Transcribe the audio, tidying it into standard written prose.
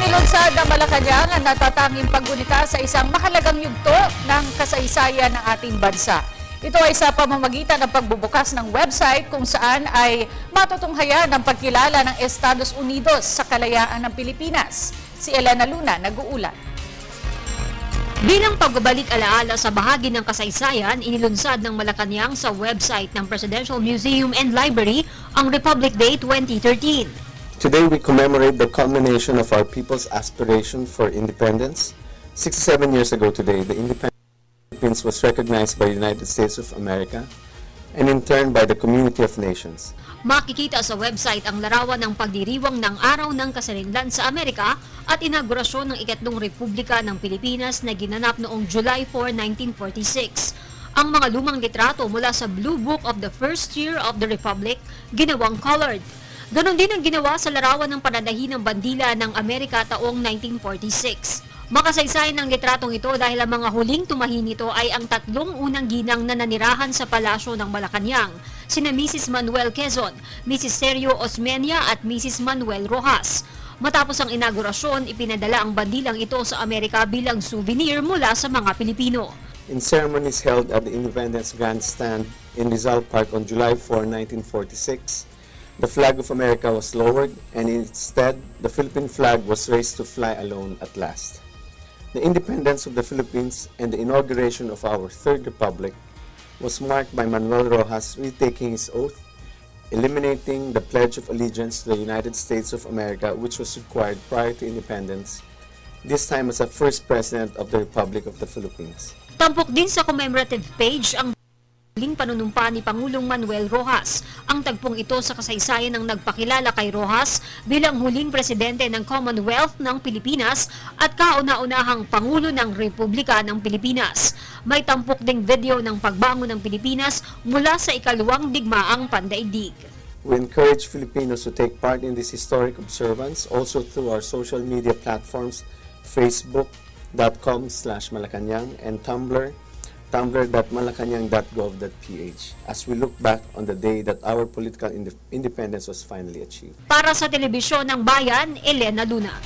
Inilunsad ng Malacanang ang natatanging paggunita sa isang mahalagang yugto ng kasaysayan ng ating bansa. Ito ay sa pamamagitan ng pagbubukas ng website kung saan ay matutunghayan ang pagkilala ng Estados Unidos sa kalayaan ng Pilipinas. Si Elena Luna nag-uulat. Bilang pagbabalik alaala sa bahagi ng kasaysayan, inilunsad ng Malacanang sa website ng Presidential Museum and Library ang Republic Day 2013. Today we commemorate the culmination of our people's aspiration for independence. 67 years ago today, the independence of the Philippines was recognized by the United States of America and in turn by the community of nations. Makikita sa website ang larawan ng pagdiriwang ng Araw ng Kasarinlan sa Amerika at inaugurasyon ng ikatlong Republika ng Pilipinas na ginanap noong July 4, 1946. Ang mga lumang litrato mula sa Blue Book of the First Year of the Republic, ginawang colored. Ganon din ang ginawa sa larawan ng pananahi ng bandila ng Amerika taong 1946. Makasaysayan ng litratong ito dahil ang mga huling tumahi nito ay ang tatlong unang ginang na nanirahan sa palasyo ng Malacanang, sina Mrs. Manuel Quezon, Mrs. Sergio Osmeña at Mrs. Manuel Rojas. Matapos ang inaugurasyon, ipinadala ang bandilang ito sa Amerika bilang souvenir mula sa mga Pilipino. In ceremonies held at the Independence Grandstand in Rizal Park on July 4, 1946, the flag of America was lowered and instead the Philippine flag was raised to fly alone at last. The independence of the Philippines and the inauguration of our Third Republic was marked by Manuel Rojas retaking his oath, eliminating the Pledge of Allegiance to the United States of America, which was required prior to independence, this time as the first President of the Republic of the Philippines. Tampok din sa commemorative page ang huling panunumpa ni Pangulong Manuel Rojas. Ang tagpong ito sa kasaysayan ng nagpakilala kay Rojas bilang huling presidente ng Commonwealth ng Pilipinas at kauna-unahang Pangulo ng Republika ng Pilipinas. May tampok ding video ng pagbangon ng Pilipinas mula sa ikalawang digmaang pandaigdig. We encourage Filipinos to take part in this historic observance also through our social media platforms, facebook.com/Malacanang and tumblr.malacanang.gov.ph as we look back on the day that our political independence was finally achieved. Para sa Telebisyon ng Bayan, Elena Luna.